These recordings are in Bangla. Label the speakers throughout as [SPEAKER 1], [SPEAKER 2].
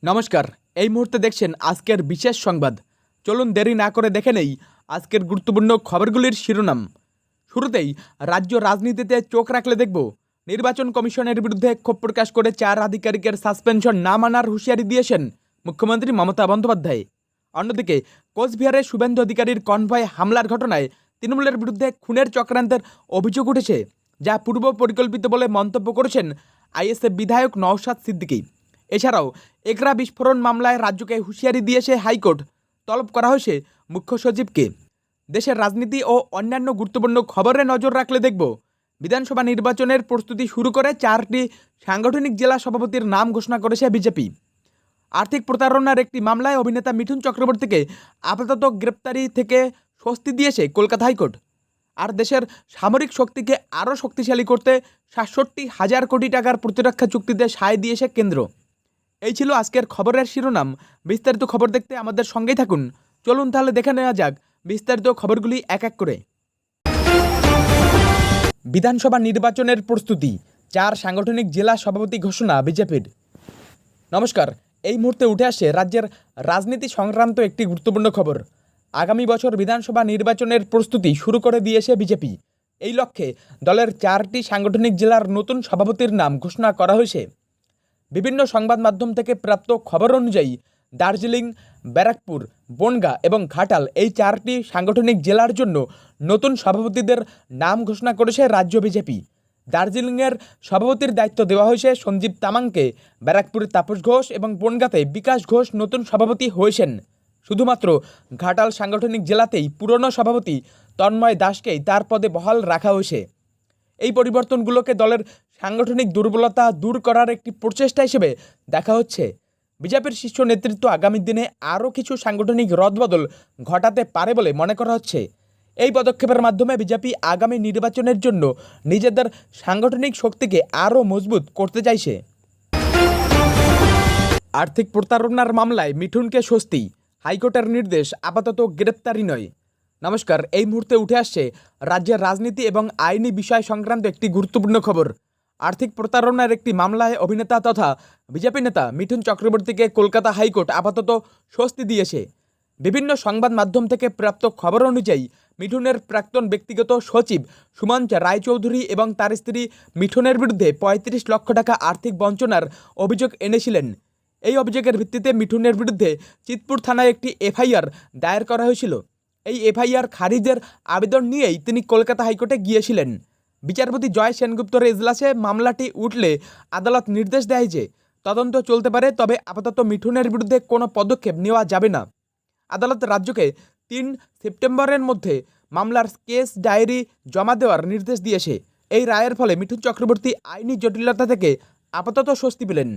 [SPEAKER 1] নমস্কার। এই মুহূর্তে দেখছেন আজকের বিশেষ সংবাদ। চলুন দেরি না করে দেখে নেই আজকের গুরুত্বপূর্ণ খবরগুলির শিরোনাম। শুরুতেই রাজ্য রাজনীতিতে চোখ রাখলে দেখব নির্বাচন কমিশনের বিরুদ্ধে ক্ষোভ প্রকাশ করে 4 আধিকারিকের সাসপেনশন না মানার হুঁশিয়ারি দিয়েছেন মুখ্যমন্ত্রী মমতা বন্দ্যোপাধ্যায়। অন্যদিকে কোচবিহারে শুভেন্দু অধিকারীর কনভয় হামলার ঘটনায় তৃণমূলের বিরুদ্ধে খুনের চক্রান্তের অভিযোগ উঠেছে, যা পূর্ব পরিকল্পিত বলে মন্তব্য করেছেন আইএসএফ বিধায়ক নওশাদ সিদ্দিকী। এছাড়াও একরা বিস্ফোরণ মামলায় রাজ্যকে হুঁশিয়ারি দিয়েছে হাইকোর্ট। তলব করা হয়েছে মুখ্য সচিবকে। দেশের রাজনীতি ও অন্যান্য গুরুত্বপূর্ণ খবরে নজর রাখলে দেখব বিধানসভা নির্বাচনের প্রস্তুতি শুরু করে 4টি সাংগঠনিক জেলা সভাপতির নাম ঘোষণা করেছে বিজেপি। আর্থিক প্রতারণার একটি মামলায় অভিনেতা মিঠুন চক্রবর্তীকে আপাতত গ্রেপ্তারি থেকে স্বস্তি দিয়েছে কলকাতা হাইকোর্ট। আর দেশের সামরিক শক্তিকে আরও শক্তিশালী করতে ৬৭,০০০ কোটি টাকার প্রতিরক্ষা চুক্তিতে সায় দিয়েছে কেন্দ্র। এই ছিল আজকের খবরের শিরোনাম। বিস্তারিত খবর দেখতে আমাদের সঙ্গেই থাকুন। চলুন তাহলে দেখে নেওয়া যাক বিস্তারিত খবরগুলি এক এক করে। বিধানসভা নির্বাচনের প্রস্তুতি, 4 সাংগঠনিক জেলা সভাপতি ঘোষণা বিজেপির। নমস্কার। এই মুহূর্তে উঠে আসে রাজ্যের রাজনীতি সংক্রান্ত একটি গুরুত্বপূর্ণ খবর। আগামী বছর বিধানসভা নির্বাচনের প্রস্তুতি শুরু করে দিয়েছে বিজেপি। এই লক্ষ্যে দলের 4টি সাংগঠনিক জেলার নতুন সভাপতির নাম ঘোষণা করা হয়েছে। বিভিন্ন সংবাদ মাধ্যম থেকে প্রাপ্ত খবর অনুযায়ী দার্জিলিং, ব্যারাকপুর, বনগাঁ এবং ঘাটাল এই 4টি সাংগঠনিক জেলার জন্য নতুন সভাপতিদের নাম ঘোষণা করেছে রাজ্য বিজেপি। দার্জিলিংয়ের সভাপতির দায়িত্ব দেওয়া হয়েছে সঞ্জীব তামাংকে, ব্যারাকপুরে তাপস ঘোষ এবং বনগাঁতে বিকাশ ঘোষ নতুন সভাপতি হয়েছেন। শুধুমাত্র ঘাটাল সাংগঠনিক জেলাতেই পুরনো সভাপতি তন্ময় দাসকেই তার পদে বহাল রাখা হয়েছে। এই পরিবর্তনগুলোকে দলের সাংগঠনিক দুর্বলতা দূর করার একটি প্রচেষ্টা হিসেবে দেখা হচ্ছে। বিজেপির শীর্ষ নেতৃত্ব আগামী দিনে আরও কিছু সাংগঠনিক রদবদল ঘটাতে পারে বলে মনে করা হচ্ছে। এই পদক্ষেপের মাধ্যমে বিজেপি আগামী নির্বাচনের জন্য নিজেদের সাংগঠনিক শক্তিকে আরও মজবুত করতে চাইছে। আর্থিক প্রতারণার মামলায় মিঠুনকে স্বস্তি, হাইকোর্টের নির্দেশ আপাতত গ্রেপ্তারি নয়। নমস্কার। এই মুহূর্তে উঠে আসছে রাজ্যের রাজনীতি এবং আইনি বিষয় সংক্রান্ত একটি গুরুত্বপূর্ণ খবর। আর্থিক প্রতারণার একটি মামলায় অভিনেতা তথা বিজেপি নেতা মিঠুন চক্রবর্তীকে কলকাতা হাইকোর্ট আপাতত স্বস্তি দিয়েছে। বিভিন্ন সংবাদ মাধ্যম থেকে প্রাপ্ত খবর অনুযায়ী মিঠুনের প্রাক্তন ব্যক্তিগত সচিব সুমন রায়চৌধুরী এবং তার স্ত্রী মিঠুনের বিরুদ্ধে ৩৫ লক্ষ টাকা আর্থিক বঞ্চনার অভিযোগ এনেছিলেন। এই অভিযোগের ভিত্তিতে মিঠুনের বিরুদ্ধে চিতপুর থানায় একটি এফআইআর দায়ের করা হয়েছিল। এই এফআইআর খারিজের আবেদন নিয়েই তিনি কলকাতা হাইকোর্টে গিয়েছিলেন। বিচারপতি জয় সেনগুপ্তর এজলাসে মামলাটি উঠলে আদালত নির্দেশ দেয় যে তদন্ত চলতে পারে, তবে আপাতত মিঠুনের বিরুদ্ধে কোনো পদক্ষেপ নেওয়া যাবে না। আদালত রাজ্যকে ৩ সেপ্টেম্বরের মধ্যে মামলার কেস ডায়েরি জমা দেওয়ার নির্দেশ দিয়েছে। এই রায়ের ফলে মিঠুন চক্রবর্তী আইনি জটিলতা থেকে আপাতত স্বস্তি পেলেন।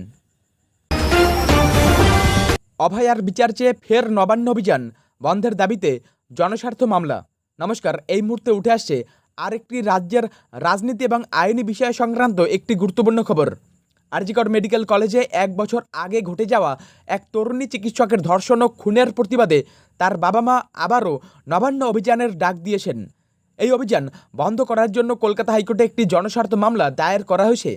[SPEAKER 1] অভয়ার বিচার চেয়ে ফের নবান্ন অভিযান, বন্ধের দাবিতে জনস্বার্থ মামলা। নমস্কার। এই মুহূর্তে উঠে আসছে আরেকটি রাজ্যের রাজনীতি এবং আইনি বিষয় সংক্রান্ত একটি গুরুত্বপূর্ণ খবর। আরজিকর মেডিকেল কলেজে 1 বছর আগে ঘটে যাওয়া এক তরুণী চিকিৎসকের ধর্ষণ ও খুনের প্রতিবাদে তার বাবা মা আবারও নবান্ন অভিযানের ডাক দিয়েছেন। এই অভিযান বন্ধ করার জন্য কলকাতা হাইকোর্টে একটি জনস্বার্থ মামলা দায়ের করা হয়েছে।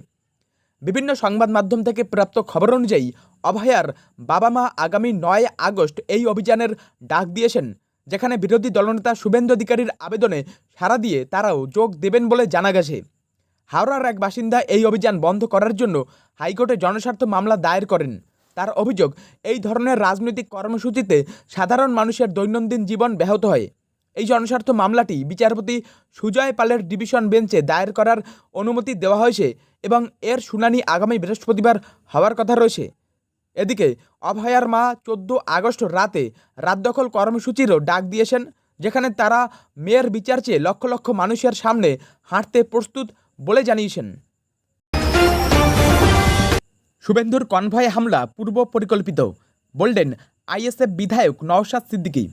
[SPEAKER 1] বিভিন্ন সংবাদ মাধ্যম থেকে প্রাপ্ত খবর অনুযায়ী অভয়ার বাবা মা আগামী 9 আগস্ট এই অভিযানের ডাক দিয়েছেন, যেখানে বিরোধী দলনেতা শুভেন্দু অধিকারীর আবেদনে সাড়া দিয়ে তারাও যোগ দেবেন বলে জানা গেছে। হাওড়ার এক বাসিন্দা এই অভিযান বন্ধ করার জন্য হাইকোর্টে জনস্বার্থ মামলা দায়ের করেন। তার অভিযোগ, এই ধরনের রাজনৈতিক কর্মসূচিতে সাধারণ মানুষের দৈনন্দিন জীবন ব্যাহত হয়। এই জনস্বার্থ মামলাটি বিচারপতি সুজয় পালের ডিভিশন বেঞ্চে দায়ের করার অনুমতি দেওয়া হয়েছে এবং এর শুনানি আগামী বৃহস্পতিবার হওয়ার কথা রয়েছে। এদিকে অভয়ার মা 14 আগস্ট রাতে রাত দখল কর্মসূচিরও ডাক দিয়েছেন, যেখানে তারা মেয়ের বিচার চেয়ে লক্ষ লক্ষ মানুষের সামনে হাঁটতে প্রস্তুত বলে জানিয়েছেন। শুভেন্দুর কনভয় হামলা পূর্ব পরিকল্পিত, বললেন আইএসএফ বিধায়ক নওশাদ সিদ্দিকী।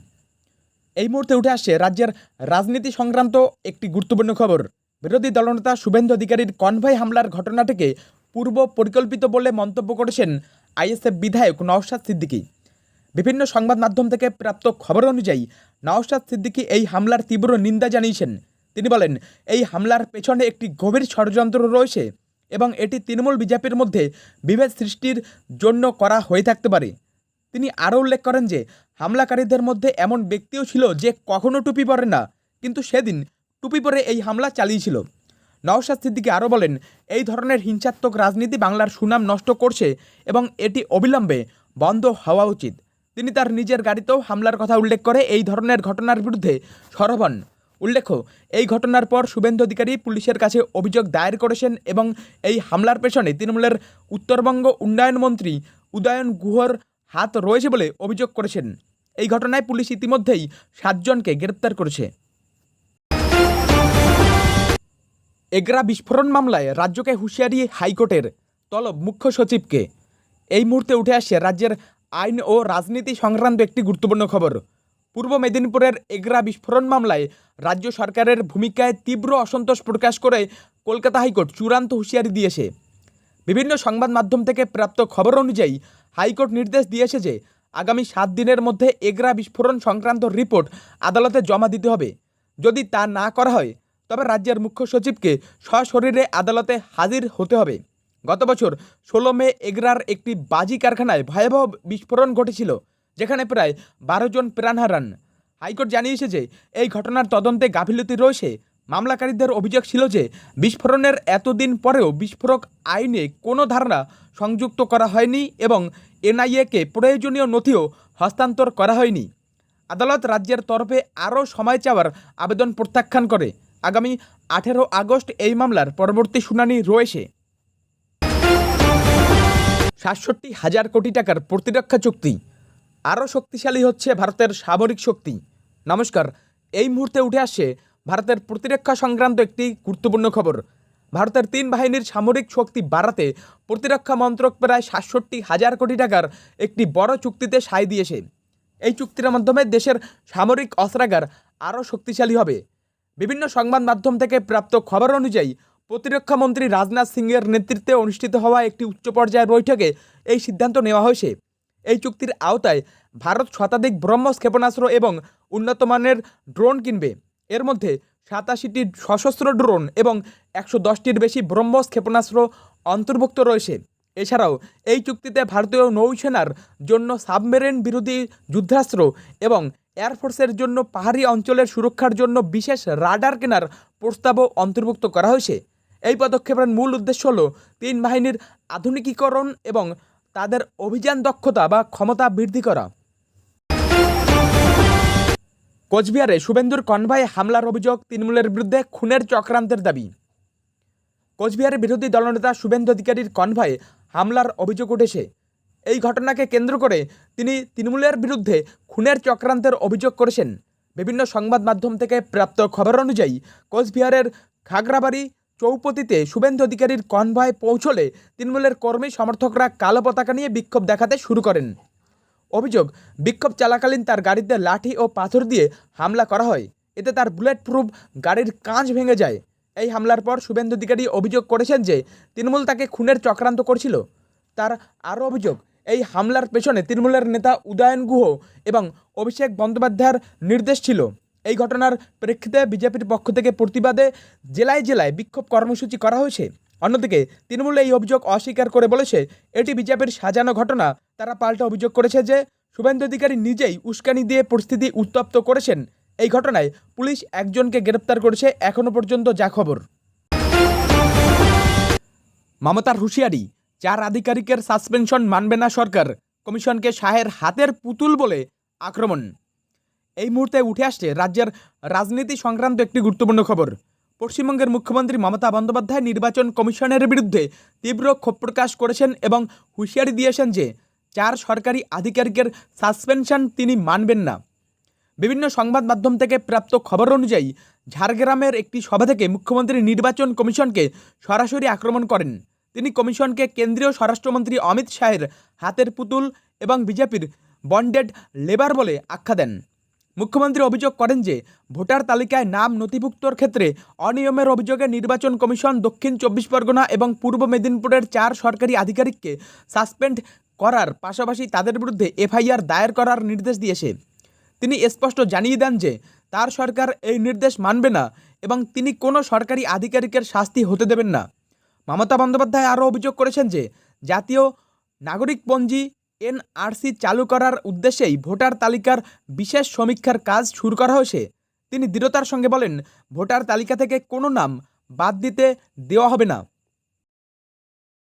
[SPEAKER 1] এই মুহূর্তে উঠে আসছে রাজ্যের রাজনীতি সংক্রান্ত একটি গুরুত্বপূর্ণ খবর। বিরোধী দলনেতা শুভেন্দু অধিকারীর কনভয় হামলার ঘটনাটিকে পূর্ব পরিকল্পিত বলে মন্তব্য করেছেন আইএসএফ বিধায়ক নওশাদ সিদ্দিকী। বিভিন্ন সংবাদ মাধ্যম থেকে প্রাপ্ত খবর অনুযায়ী নওশাদ সিদ্দিকী এই হামলার তীব্র নিন্দা জানিয়েছেন। তিনি বলেন, এই হামলার পেছনে একটি গভীর ষড়যন্ত্র রয়েছে। এবং এটি তৃণমূল বিজেপির মধ্যে বিভেদ সৃষ্টির জন্য করা হয়ে থাকতে পারে। তিনি আরও উল্লেখ করেন যে হামলাকারীদের মধ্যে এমন ব্যক্তিও ছিল যে কখনো টুপি পরে না, কিন্তু সেদিন টুপি পরে এই হামলা চালিয়েছিল। নওশাদ সিদ্দিকী আরও বলেন, এই ধরনের হিংসাত্মক রাজনীতি বাংলার সুনাম নষ্ট করছে এবং এটি অবিলম্বে বন্ধ হওয়া উচিত। তিনি তার নিজের গাড়িতেও হামলার কথা উল্লেখ করে এই ধরনের ঘটনার বিরুদ্ধে সরব হন। উল্লেখ্য, এই ঘটনার পর শুভেন্দু অধিকারী পুলিশের কাছে অভিযোগ দায়ের করেছেন এবং এই হামলার পেছনে তৃণমূলের উত্তরবঙ্গ উন্নয়ন মন্ত্রী উদয়ন গুহর হাত রয়েছে বলে অভিযোগ করেছেন। এই ঘটনায় পুলিশ ইতিমধ্যেই 7 জনকে গ্রেপ্তার করেছে। এগরা বিস্ফোরণ মামলায় রাজ্যকে হুঁশিয়ারি হাইকোর্টের, তলব মুখ্য সচিবকে। এই মুহূর্তে উঠে আসছে রাজ্যের আইন ও রাজনীতি সংক্রান্ত একটি গুরুত্বপূর্ণ খবর। পূর্ব মেদিনীপুরের এগরা বিস্ফোরণ মামলায় রাজ্য সরকারের ভূমিকায় তীব্র অসন্তোষ প্রকাশ করে কলকাতা হাইকোর্ট চূড়ান্ত হুঁশিয়ারি দিয়েছে। বিভিন্ন সংবাদ মাধ্যম থেকে প্রাপ্ত খবর অনুযায়ী হাইকোর্ট নির্দেশ দিয়েছে যে আগামী 7 দিনের মধ্যে এগরা বিস্ফোরণ সংক্রান্ত রিপোর্ট আদালতে জমা দিতে হবে। যদি তা না করা হয় তবে রাজ্যের মুখ্য সচিবকে সশরীরে আদালতে হাজির হতে হবে। গত বছর 16 মে এগরার একটি বাজি কারখানায় ভয়াবহ বিস্ফোরণ ঘটেছিল, যেখানে প্রায় 12 জন প্রাণ হারান। হাইকোর্ট জানিয়েছে যে এই ঘটনার তদন্তে গাফিলতি রয়েছে। মামলাকারীদের অভিযোগ ছিল যে বিস্ফোরণের এতদিন পরেও বিস্ফোরক আইনে কোনো ধারণা সংযুক্ত করা হয়নি এবং এনআইএকে প্রয়োজনীয় নথিও হস্তান্তর করা হয়নি। আদালত রাজ্যের তরফে আরও সময় চাওয়ার আবেদন প্রত্যাখ্যান করে। আগামী 18 আগস্ট এই মামলার পরবর্তী শুনানি রয়েছে। ৬৭,০০০ কোটি টাকার প্রতিরক্ষা চুক্তি, আরও শক্তিশালী হচ্ছে ভারতের সামরিক শক্তি। নমস্কার, এই মুহূর্তে উঠে আসছে ভারতের প্রতিরক্ষা সংক্রান্ত একটি গুরুত্বপূর্ণ খবর। ভারতের 3 বাহিনীর সামরিক শক্তি বাড়াতে প্রতিরক্ষা মন্ত্রক প্রায় ৬৭,০০০ কোটি টাকার একটি বড় চুক্তিতে সায় দিয়েছে। এই চুক্তির মাধ্যমে দেশের সামরিক অস্ত্রাগার আরও শক্তিশালী হবে। বিভিন্ন সংবাদ মাধ্যম থেকে প্রাপ্ত খবর অনুযায়ী প্রতিরক্ষা মন্ত্রী রাজনাথ সিংয়ের নেতৃত্বে অনুষ্ঠিত হওয়া একটি উচ্চ পর্যায়ের বৈঠকে এই সিদ্ধান্ত নেওয়া হয়েছে। এই চুক্তির আওতায় ভারত শতাধিক ব্রহ্মস ক্ষেপণাস্ত্র এবং উন্নতমানের ড্রোন কিনবে। এর মধ্যে 87টি সশস্ত্র ড্রোন এবং 110টির বেশি ব্রহ্মস ক্ষেপণাস্ত্র অন্তর্ভুক্ত রয়েছে। এছাড়াও এই চুক্তিতে ভারতীয় নৌসেনার জন্য সাবমেরিন বিরোধী যুদ্ধাস্ত্র এবং এয়ারফোর্সের জন্য পাহাড়ি অঞ্চলের সুরক্ষার জন্য বিশেষ রাডার কেনার প্রস্তাবও অন্তর্ভুক্ত করা হয়েছে। এই পদক্ষেপের মূল উদ্দেশ্য হল 3 বাহিনীর আধুনিকীকরণ এবং তাদের অভিযান দক্ষতা বা ক্ষমতা বৃদ্ধি করা। কোচবিহারে শুভেন্দুর কনভয়ে হামলার অভিযোগ, তৃণমূলের বিরুদ্ধে খুনের চক্রান্তের দাবি। কোচবিহারের বিরোধী দলনেতা শুভেন্দু অধিকারীর কনভয়ে হামলার অভিযোগ উঠেছে। এই ঘটনাকে কেন্দ্র করে তিনি তৃণমূলের বিরুদ্ধে খুনের চক্রান্তের অভিযোগ করেছেন। বিভিন্ন সংবাদ মাধ্যম থেকে প্রাপ্ত খবর অনুযায়ী কোচবিহারের খাগড়াবাড়ি চৌপতিতে শুভেন্দু অধিকারীর কনভয় পৌঁছলে তৃণমূলের কর্মী সমর্থকরা কালো পতাকা নিয়ে বিক্ষোভ দেখাতে শুরু করেন। অভিযোগ, বিক্ষোভ চলাকালীন তার গাড়িতে লাঠি ও পাথর দিয়ে হামলা করা হয়। এতে তার বুলেট প্রুফ গাড়ির কাঁচ ভেঙে যায়। এই হামলার পর শুভেন্দু অধিকারী অভিযোগ করেছেন যে তৃণমূল তাকে খুনের চক্রান্ত করছিল। তার আরও অভিযোগ, এই হামলার পেছনে তৃণমূলের নেতা উদয়ন গুহ এবং অভিষেক বন্দ্যোপাধ্যায়ের নির্দেশ ছিল। এই ঘটনার প্রেক্ষিতে বিজেপির পক্ষ থেকে প্রতিবাদে জেলায় জেলায় বিক্ষোভ কর্মসূচি করা হয়েছে। অন্যদিকে তৃণমূল এই অভিযোগ অস্বীকার করে বলেছে এটি বিজেপির সাজানো ঘটনা। তারা পাল্টা অভিযোগ করেছে যে শুভেন্দু অধিকারী নিজেই উস্কানি দিয়ে পরিস্থিতি উত্তপ্ত করেছেন। এই ঘটনায় পুলিশ 1 জনকে গ্রেপ্তার করেছে এখনো পর্যন্ত যা খবর। মমতার হুঁশিয়ারি, 4 আধিকারিকের সাসপেনশন মানবে না সরকার, কমিশনকে শাহের হাতের পুতুল বলে আক্রমণ। এই মুহূর্তে উঠে আসছে রাজ্যের রাজনীতি সংক্রান্ত একটি গুরুত্বপূর্ণ খবর। পশ্চিমবঙ্গের মুখ্যমন্ত্রী মমতা বন্দ্যোপাধ্যায় নির্বাচন কমিশনের বিরুদ্ধে তীব্র ক্ষোভ প্রকাশ করেছেন এবং হুঁশিয়ারি দিয়েছেন যে 4 সরকারি আধিকারিকের সাসপেনশন তিনি মানবেন না। বিভিন্ন সংবাদ মাধ্যম থেকে প্রাপ্ত খবর অনুযায়ী ঝাড়গ্রামের একটি সভা থেকে মুখ্যমন্ত্রী নির্বাচন কমিশনকে সরাসরি আক্রমণ করেন। তিনি কমিশনকে কেন্দ্রীয় স্বরাষ্ট্রমন্ত্রী অমিত শাহের হাতের পুতুল এবং বিজেপির বন্ডেড লেবার বলে আখ্যা দেন। মুখ্যমন্ত্রী অভিযোগ করেন যে ভোটার তালিকায় নাম নথিভুক্তর ক্ষেত্রে অনিয়মের অভিযোগে নির্বাচন কমিশন দক্ষিণ 24 পরগনা এবং পূর্ব মেদিনীপুরের 4 সরকারি আধিকারিককে সাসপেন্ড করার পাশাপাশি তাদের বিরুদ্ধে এফআইআর দায়ের করার নির্দেশ দিয়েছে। তিনি স্পষ্ট জানিয়ে দেন যে তার সরকার এই নির্দেশ মানবে না এবং তিনি কোনো সরকারি আধিকারিকের শাস্তি হতে দেবেন না। মমতা বন্দ্যোপাধ্যায় আরও অভিযোগ করেছেন যে জাতীয় নাগরিকপঞ্জি এনআরসি চালু করার উদ্দেশ্যেই ভোটার তালিকার বিশেষ সমীক্ষার কাজ শুরু করা হয়েছে। তিনি দৃঢ়তার সঙ্গে বলেন, ভোটার তালিকা থেকে কোনো নাম বাদ দিতে দেওয়া হবে না।